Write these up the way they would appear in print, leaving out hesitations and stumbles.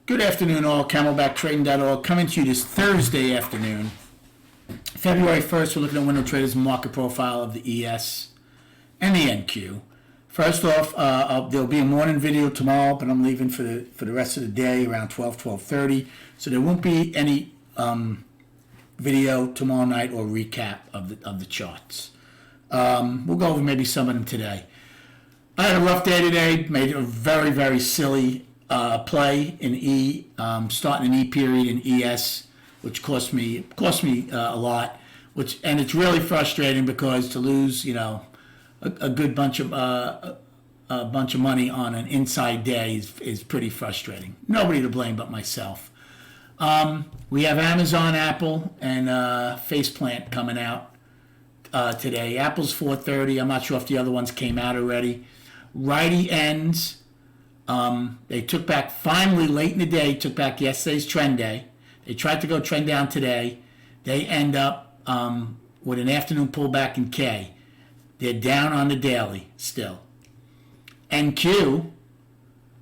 Good afternoon, all. CamelbackTrading.org coming to you this Thursday afternoon, February 1st. We're looking at window traders market profile of the ES and the NQ. First off, there'll be a morning video tomorrow, but I'm leaving for the rest of the day around 12:30. So there won't be any video tomorrow night or recap of the charts. We'll go over maybe some of them today. I had a rough day today. Made a very, very silly play in E, starting an E period in ES, which cost me a lot. And it's really frustrating because to lose, a good bunch of money on an inside day is pretty frustrating. Nobody to blame but myself. We have Amazon, Apple, and Faceplant coming out today. Apple's 4:30. I'm not sure if the other ones came out already. Righty ends. They took back, finally late in the day, took back yesterday's trend day. They tried to go trend down today. They end up with an afternoon pullback in K. They're down on the daily still. NQ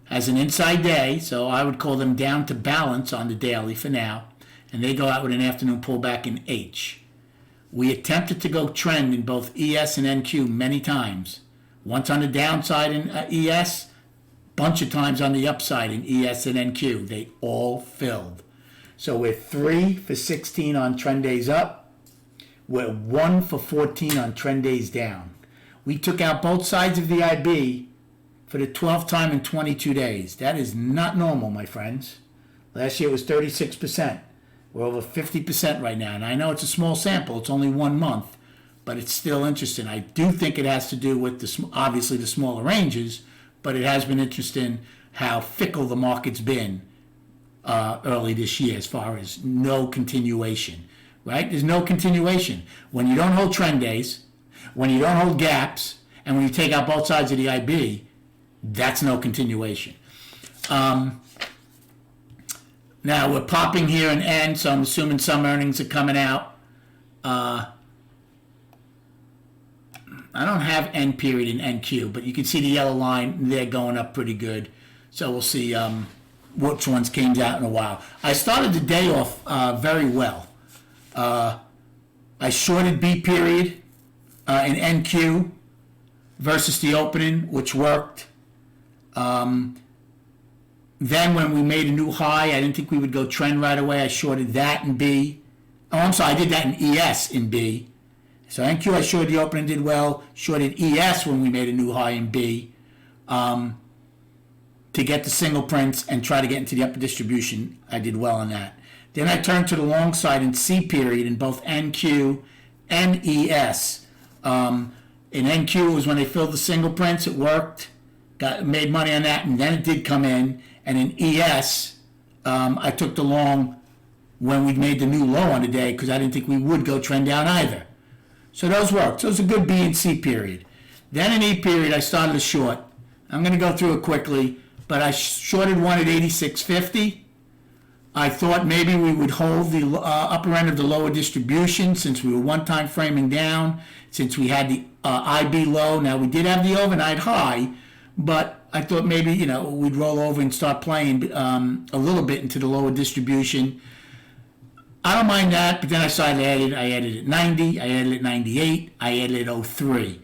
has an inside day, so I would call them down to balance on the daily for now. And they go out with an afternoon pullback in H. We attempted to go trend in both ES and NQ many times. Once on the downside in ES, bunch of times on the upside in ES and NQ. They all filled. So we're 3 for 16 on trend days up. We're 1 for 14 on trend days down. We took out both sides of the IB for the 12th time in 22 days. That is not normal, my friends. Last year it was 36%. We're over 50% right now. And I know it's a small sample. It's only 1 month. But it's still interesting. I do think it has to do with, obviously, the smaller ranges. But it has been interesting how fickle the market's been early this year as far as no continuation, right? There's no continuation. When you don't hold trend days, when you don't hold gaps, and when you take out both sides of the IB, that's no continuation. Now, we're popping here and N, so I'm assuming some earnings are coming out. I don't have N period in NQ, but you can see the yellow line there going up pretty good. So we'll see which ones came out in a while. I started the day off very well. I shorted B period in NQ versus the opening, which worked. Then when we made a new high, I didn't think we would go trend right away. I shorted that in B. Oh, I'm sorry, I did that in ES in B. So NQ, I shorted the opening, did well. Shorted ES when we made a new high in B to get the single prints and try to get into the upper distribution. I did well on that. Then I turned to the long side in C period in both NQ and ES. In NQ was when they filled the single prints. It worked. Made money on that, and then it did come in. And in ES, I took the long when we made the new low on the day because I didn't think we would go trend down either. So those worked. So it was a good B and C period. Then in E period, I started a short. I'm going to go through it quickly, but I shorted one at 86.50. I thought maybe we would hold the upper end of the lower distribution since we were one-time framing down, since we had the IB low. Now, we did have the overnight high, but I thought maybe, we'd roll over and start playing a little bit into the lower distribution. I don't mind that, but then I added at 90, I added at 98, I added at 03,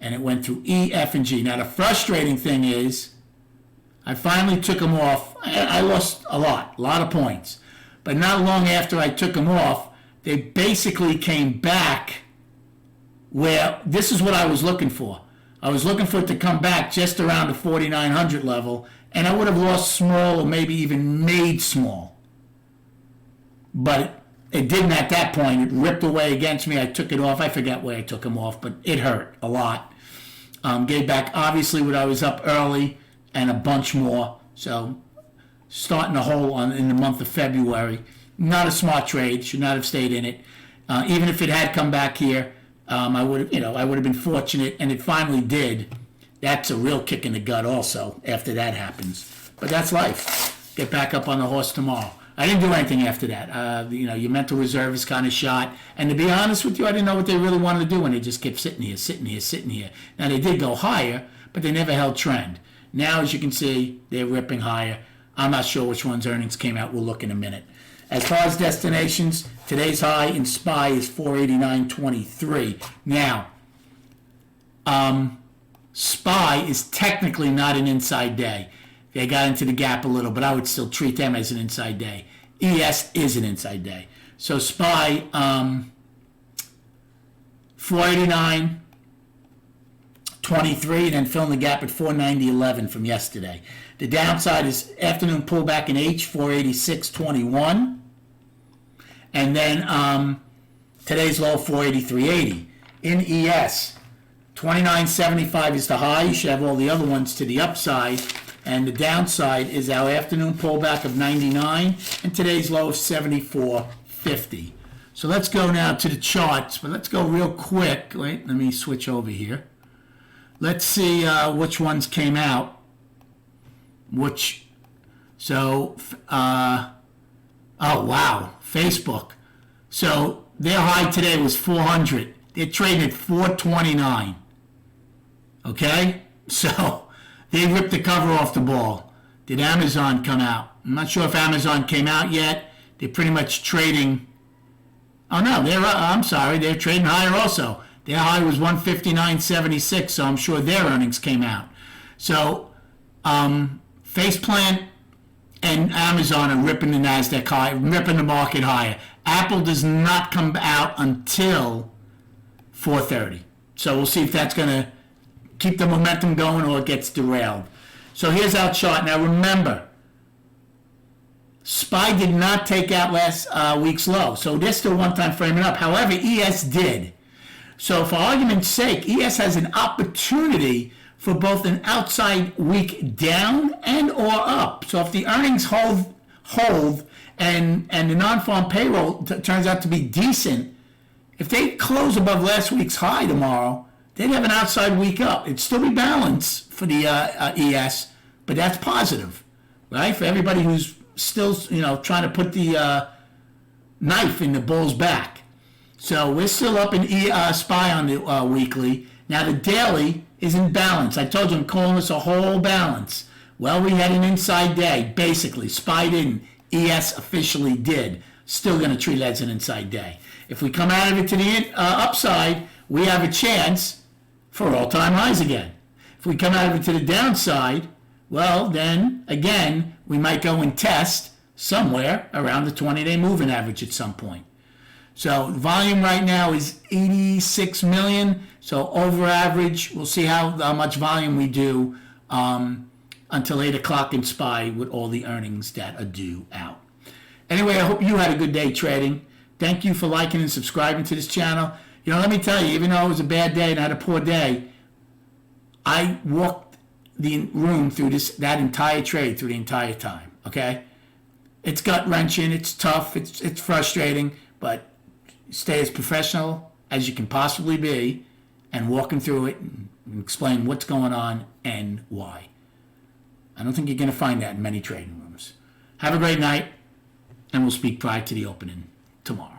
and it went through E, F, and G. Now, the frustrating thing is I finally took them off. I lost a lot of points, but not long after I took them off, they basically came back where this is what I was looking for. I was looking for it to come back just around the 4,900 level, and I would have lost small or maybe even made small. But it didn't at that point. It ripped away against me. I took it off. I forget where I took them off, but it hurt a lot. Gave back, obviously, when I was up early and a bunch more. So starting a hole in the month of February. Not a smart trade. Should not have stayed in it. Even if it had come back here, I would have been fortunate, and it finally did. That's a real kick in the gut also after that happens. But that's life. Get back up on the horse tomorrow. I didn't do anything after that. Your mental reserve is kind of shot. And to be honest with you, I didn't know what they really wanted to do when they just kept sitting here. Now, they did go higher, but they never held trend. Now, as you can see, they're ripping higher. I'm not sure which one's earnings came out. We'll look in a minute. As far as destinations, today's high in SPY is 489.23. Now, SPY is technically not an inside day. They got into the gap a little, but I would still treat them as an inside day. ES is an inside day. So SPY, 489.23, and then filling the gap at 490.11 from yesterday. The downside is afternoon pullback in H, 486.21. And then today's low, 483.80. In ES, 29.75 is the high. You should have all the other ones to the upside. And the downside is our afternoon pullback of 99 and today's low of 74.50. So let's go now to the charts, but let's go real quick. Wait, let me switch over here. Let's see which ones came out. Oh, wow, Facebook. So their high today was 400. They're trading at 429. Okay? So they ripped the cover off the ball. Did Amazon come out? I'm not sure if Amazon came out yet. They're pretty much trading. Oh, no, they're trading higher also. Their high was 159.76, so I'm sure their earnings came out. So Faceplant and Amazon are ripping the NASDAQ high, ripping the market higher. Apple does not come out until 4:30. So we'll see if that's going to keep the momentum going or it gets derailed. So here's our chart. Now remember, SPY did not take out last week's low. So they're still one-time framing up. However, ES did. So for argument's sake, ES has an opportunity for both an outside week down and or up. So if the earnings hold and the non-farm payroll turns out to be decent, if they close above last week's high tomorrow, they'd have an outside week up. It'd still be balanced for the ES, but that's positive, right? For everybody who's still, trying to put the knife in the bull's back. So we're still up in SPY on the weekly. Now the daily is in balance. I told you I'm calling this a whole balance. Well, we had an inside day, basically. SPY didn't. ES officially did. Still going to treat it as an inside day. If we come out of it to the upside, we have a chance for all-time highs again. If we come out of it to the downside, well, then, again, we might go and test somewhere around the 20-day moving average at some point. So volume right now is 86 million. So over average, we'll see how much volume we do until 8 o'clock in SPY with all the earnings that are due out. Anyway, I hope you had a good day trading. Thank you for liking and subscribing to this channel. Let me tell you, even though it was a bad day and I had a poor day, I walked the room through that entire trade through the entire time, okay? It's gut-wrenching, it's tough, it's frustrating, but stay as professional as you can possibly be and walking through it and explain what's going on and why. I don't think you're going to find that in many trading rooms. Have a great night, and we'll speak prior to the opening tomorrow.